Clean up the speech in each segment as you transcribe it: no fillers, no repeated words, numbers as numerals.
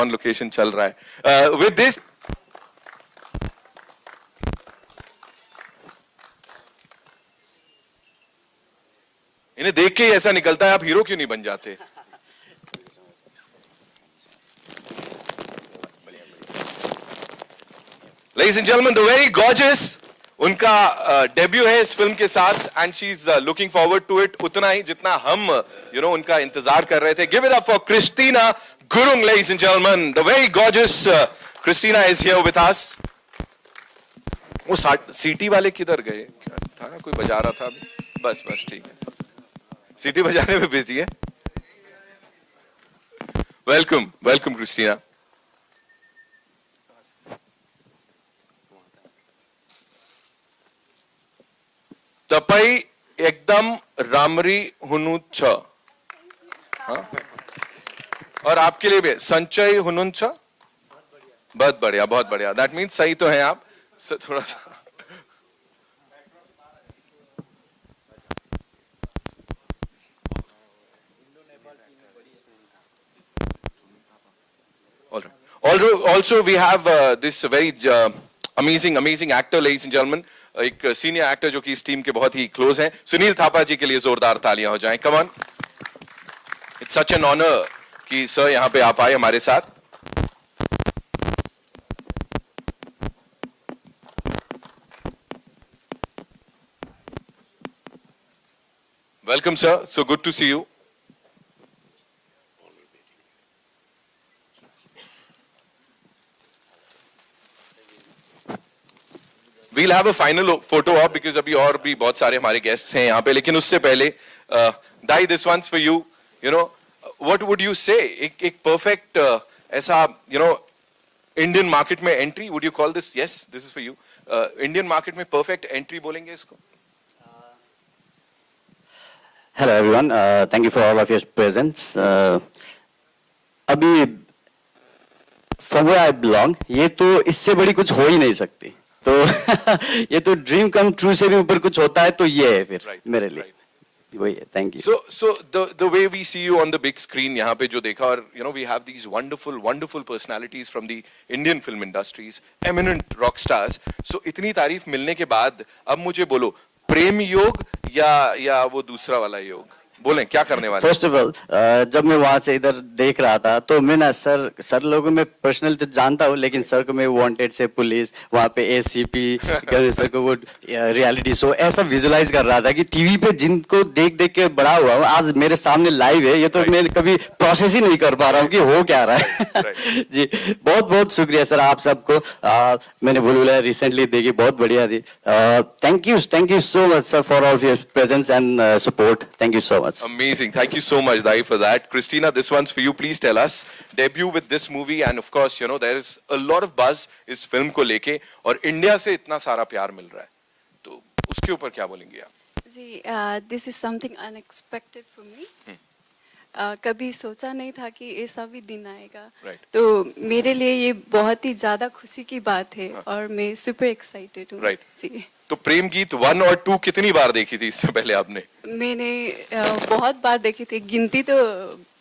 On location चल रहा है विद दिस इन्हें देख के ही ऐसा निकलता है आप हीरो क्यों नहीं बन जाते Ladies and gentlemen, the very gorgeous उनका डेब्यू है इस फिल्म के साथ and she is looking forward to it उतना ही जितना हम उनका इंतजार कर रहे थे. Give it up for Christina Gurung, ladies and gentlemen. The very gorgeous Christina is here with us. वो सीटी वाले किधर गए? था ना कोई बजा रहा था अभी. बस ठीक है, सीटी बजाने में बिजी है. Welcome Christina. तपाई एकदम रामरी हुनु छ. और आपके लिए भी संचय हुनुन छ. बहुत बढ़िया. दैट मीन्स सही तो है आप. थोड़ा सा also we have this very amazing actor, ladies and gentlemen. एक सीनियर एक्टर जो कि इस टीम के बहुत ही क्लोज हैं. सुनील थापा जी के लिए जोरदार तालियां हो जाएं. Come on. It's such an honour कि सर यहां पे आप आए हमारे साथ. Welcome sir. So good to see you. We'll have a final photo op because अभी और भी बहुत सारे हमारे guests हैं यहाँ पे. लेकिन उससे पहले दाई, this one's for you. You know, what would you say? एक perfect ऐसा Indian market में entry. Would you call this? Yes, this is for you. Indian market में perfect entry बोलेंगे इसको. Hello everyone. Thank you for all of your presence. अभी from where I belong, ये तो इससे बड़ी कुछ हो ही नहीं सकती. तो ये तो ड्रीम कम ट्रू से भी ऊपर कुछ होता है तो ये है फिर मेरे लिए. वही है. Thank you. So the way we see you on the big screen यहाँ पे जो देखा, और we have these wonderful personalities from the Indian film industries, eminent rock stars. So इतनी तारीफ मिलने के बाद अब मुझे बोलो, प्रेम योग या वो दूसरा वाला योग? बोलें क्या करने वाले? फर्स्ट ऑफ ऑल जब मैं वहां से इधर देख रहा था तो मैं ना सर लोगों में पर्सनल तो जानता हूँ, लेकिन सर को मैं वांटेड से पुलिस, वहां पे एसीपी, सर को वो रियलिटी शो ऐसा विजुलाइज कर रहा था कि टीवी पे जिनको देख के बड़ा हुआ हूँ, आज मेरे सामने लाइव है. ये तो मैं कभी प्रोसेस ही नहीं कर पा रहा हूँ कि हो क्या रहा है. जी बहुत शुक्रिया सर आप सबको. मैंने भूलभुलैया रिसेंटली देखी, बहुत बढ़िया थी. Thank you so much sir for all your presence and support. Thank you so much. Amazing. Thank you so much, Dai, for that. Christina, this one's for you. Please tell us, debut with this movie, and of course, there is a lot of buzz इस film को लेके, और India से इतना सारा प्यार मिल रहा है, तो उसके ऊपर क्या बोलेंगे आप? जी, this is something unexpected for me. कभी सोचा नहीं था कि ऐसा भी दिन आएगा. तो मेरे लिए ये बहुत ही ज्यादा खुशी की बात है, और मैं सुपर एक्साइटेड हूँ. जी. तो प्रेम गीत 1 और 2 कितनी बार देखी थी इससे पहले आपने? मैंने बहुत बार देखी थी, गिनती तो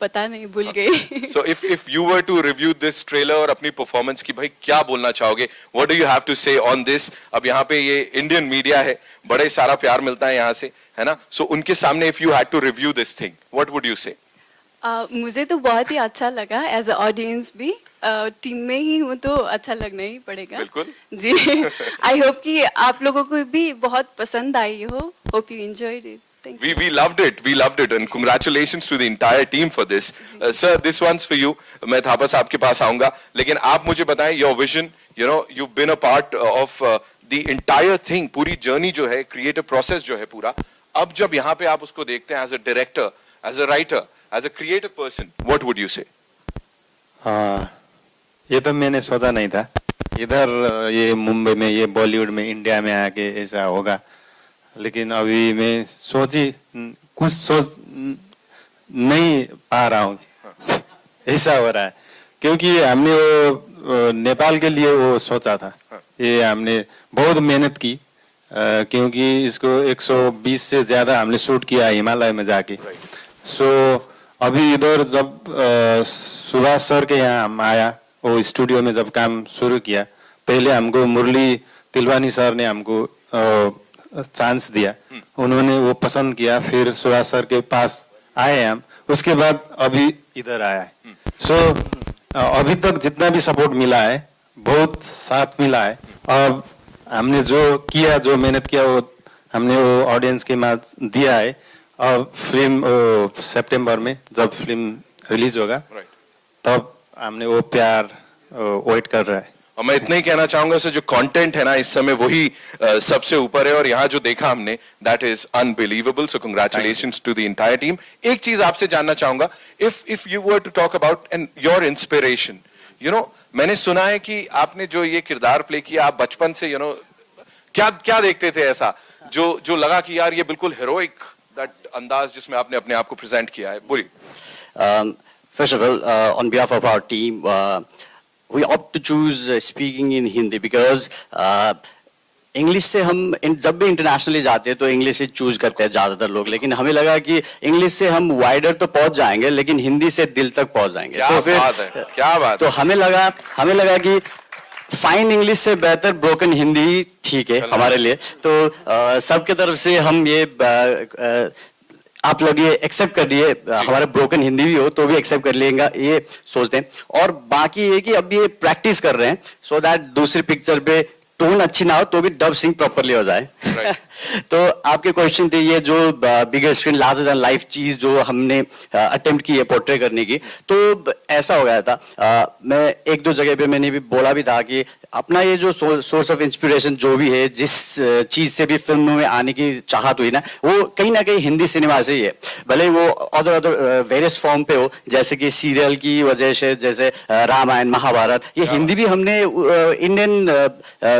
पता नहीं, भूल गई. So if you were to review this trailer और अपनी परफॉर्मेंस की, भाई क्या बोलना चाहोगे? What do you have to say on this? अब यहाँ पे ये इंडियन मीडिया है, बड़े सारा प्यार मिलता है यहाँ से, है ना? So उनके सामने if you had to review this thing, what would you say? मुझे तो बहुत ही अच्छा लगा एज अ ऑडियंस भी. टीम में ही हूँ तो अच्छा लगना ही पड़ेगा. बिल्कुल. जी. आई होप कि आप लोगों को भी बहुत पसंद आई हो. Hope you enjoyed it. We loved it and congratulations to the entire team for this. Sir, this one's for you. मैं थापा साहब के पास आऊंगा, लेकिन आप मुझे बताएं your vision. You've been a part of the entire thing. पूरी journey जो है, creative process जो है पूरा. अब जब यहाँ पे आप उसको देखते हैं as a director, as a writer, as a creative person, what would you say? ये तो मैंने सोचा नहीं था इधर ये मुंबई में, ये बॉलीवुड में, इंडिया में आके ऐसा होगा. लेकिन अभी मैं कुछ सोच नहीं पा रहा हूँ. ऐसा हो रहा है क्योंकि हमने वो नेपाल के लिए वो सोचा था. ये हमने बहुत मेहनत की क्योंकि इसको 120 से ज्यादा हमने शूट किया हिमालय में जाके. सो अभी इधर जब सुभाष सर के यहाँ हम आया, वो स्टूडियो में जब काम शुरू किया, पहले हमको मुरली तिलवानी सर ने हमको चांस दिया, उन्होंने वो पसंद किया, फिर सुभाष सर के पास आए हम, उसके बाद अभी इधर आया है। सो अभी तक जितना भी सपोर्ट मिला है बहुत साथ मिला है। अब हमने जो किया, जो मेहनत किया, वो हमने वो ऑडियंस के मार्क्स दिया है। अब फिल्म सितंबर में जब फिल्म रिलीज होगा तब हमने वो प्यार वेट कर रहा है। और मैं इतना ही कहना चाहूंगा सर, जो कंटेंट है ना इस समय वही सबसे ऊपर है, और यहाँ जो देखा हमने that is unbelievable. So congratulations to the entire team. एक चीज आपसे जानना चाहूंगा, if you were to talk about and your inspiration, you know, मैंने सुना है कि आपने जो ये किरदार प्ले किया, आप बचपन से यू नो क्या क्या देखते थे ऐसा जो लगा कि यार ये बिल्कुल हेरोइक दैट अंदाज जिसमें आपने अपने आप को प्रेजेंट किया है? बोलिए। First of all, on behalf of our team, we opt to choose speaking in Hindi because English से हम जब भी इंटरनेशनली जाते हैं तो इंग्लिश से चूज करते हैं ज्यादातर लोग, लेकिन हमें लगा कि इंग्लिश से हम वाइडर तो पहुंच जाएंगे लेकिन हिंदी से दिल तक पहुंच जाएंगे। क्या तो फिर बात है, क्या बात तो हमें लगा कि फाइन इंग्लिश से बेहतर ब्रोकन हिंदी ठीक है हमारे लिए। तो सबके तरफ से हम ये आप लोग ये एक्सेप्ट कर दिए, हमारा ब्रोकन हिंदी भी हो तो भी एक्सेप्ट कर लेगा ये सोचते हैं। और बाकी ये कि अब ये प्रैक्टिस कर रहे हैं सो दैट दूसरी पिक्चर पे टोन अच्छी ना हो तो भी डब सिंग प्रॉपरली हो जाए। तो आपके क्वेश्चन थे ये जो बिगर स्क्रीन लार्जर देन लाइफ चीज जो हमने अटेम्प्ट की है पोर्ट्रे करने की, तो ऐसा हो गया था। मैं एक दो जगह पे मैंने भी बोला भी था कि अपना ये जो सोर्स ऑफ इंस्पिरेशन जो भी है, जिस चीज से भी फिल्मों में आने की चाहत हुई ना, वो कहीं ना कहीं हिंदी सिनेमा से ही है। भले वो अदर वेरियस फॉर्म पे हो, जैसे कि सीरियल की वजह से, जैसे रामायण महाभारत, ये हिंदी भी हमने इंडियन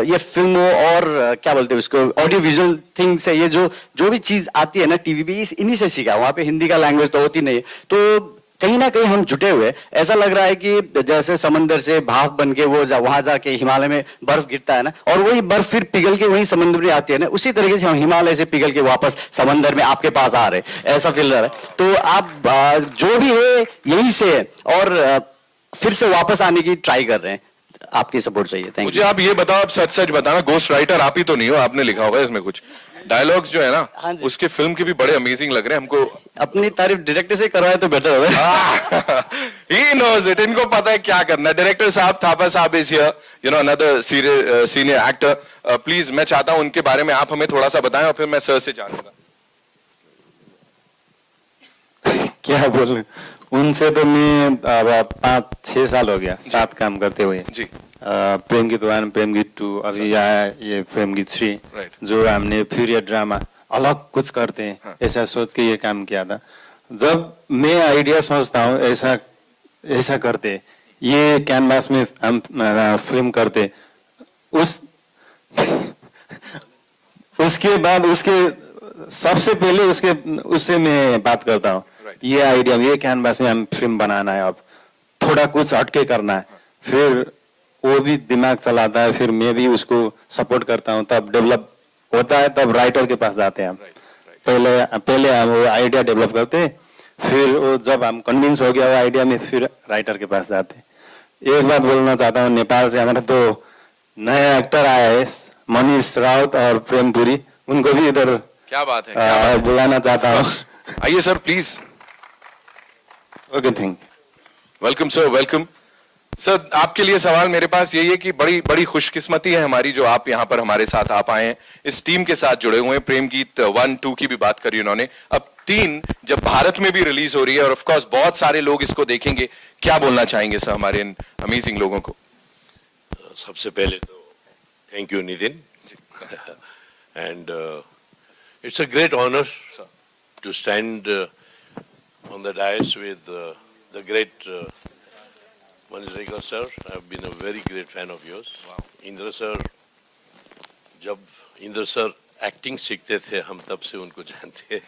ये फिल्मों और क्या बोलते हैं उसको ऑडियो विजुअल थिंग से, ये जो भी चीज आती है ना टीवी पे, इन्हीं से सीखा। वहां पे हिंदी का लैंग्वेज तो होती नहीं है, तो कहीं ना कहीं हम जुटे हुए। ऐसा लग रहा है कि जैसे समंदर से भाप बन के वो वहां जाके हिमालय में बर्फ गिरता है ना, और वही बर्फ फिर पिघल के वही समंदर में आती है ना, उसी तरीके से हम हिमालय से पिघल के वापस समंदर में आपके पास आ रहे, ऐसा फील रहा है। तो आप जो भी है यही से है और फिर से वापस आने की ट्राई कर रहे हैं। आपकी सपोर्ट चाहिए। Thank you. मुझे आप ये बताओ, आप सच सच बताना, गोस्ट राइटर आप ही तो नहीं हो? आपने लिखा होगा इसमें कुछ डायलॉग्स जो है ना, हाँ जी। उसके फिल्म के भी बड़े अमेजिंग लग रहे हैं हमको। अपनी तारीफ डायरेक्टर से करवाए तो बेटर होगा। He knows it, इनको पता है क्या करना है। डायरेक्टर साहब, थापा साहब is here, you know, another senior actor. Please मैं चाहता हूं उनके बारे में आप हमें थोड़ा सा बताएं और फिर मैं सर से जानूंगा। क्या बोलूं, उनसे तो मैं अब 5-6 साल हो गया साथ काम करते हुए जी। प्रेम गीत 1, प्रेम गीत 2, अभी आया ये प्रेम गीत 3, जो हमने पीरियड ड्रामा अलग कुछ करते हैं ऐसा सोच के ये काम किया था। जब मैं आइडिया सोचता हूँ ऐसा करते, ये कैनवास में हम फिल्म करते, उसके बाद उसके सबसे पहले उससे मैं बात करता हूँ, ये आइडिया, ये कैनवास में हम फिल्म बनाना है, अब थोड़ा कुछ हटके करना है, फिर वो भी दिमाग चलाता है, फिर मैं भी उसको सपोर्ट करता हूँ, तब डेवलप होता है, तब राइटर के पास जाते हैं हम। पहले हम वो आइडिया डेवलप करते, फिर वो जब हम कन्विंस हो गया वो आइडिया में, फिर राइटर के पास जाते। एक बात बोलना चाहता हूँ, नेपाल से हमारा तो नया एक्टर आया है मनीष राउत और प्रेम पुरी, उनको भी इधर क्या बात है, बुलाना चाहता हूँ। आइए sir please. Okay, thank you. Welcome sir, welcome sir. आपके लिए सवाल मेरे पास यही है कि बड़ी बड़ी खुशकिस्मती है हमारी जो आप यहाँ पर हमारे साथ आ पाए हैं, इस टीम के साथ जुड़े हुए हैं। प्रेम गीत 1, 2 की भी बात करी उन्होंने, अब 3 जब भारत में भी रिलीज हो रही है और ऑफ कोर्स बहुत सारे लोग इसको देखेंगे, क्या बोलना चाहेंगे सर हमारे इन अमेजिंग लोगों को? सबसे पहले तो thank you Nitin, and it's a great honour to stand on the dais with the great Manish Rekha sir. I have been a very great fan of yours. Wow. Indra sir, जब Indra sir acting सीखते थे हम तब से उनको जानते हैं।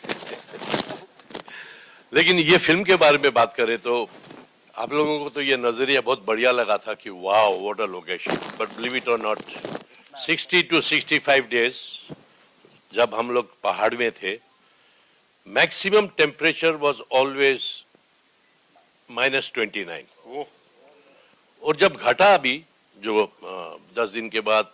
लेकिन ये फिल्म के बारे में बात करें तो आप लोगों को तो ये नजरिया बहुत बढ़िया लगा था कि wow what a location, but believe it और नॉट 60 to 65 days जब हम लोग पहाड़ में थे, maximum temperature was always -29। और जब घटा अभी जो 10 दिन के बाद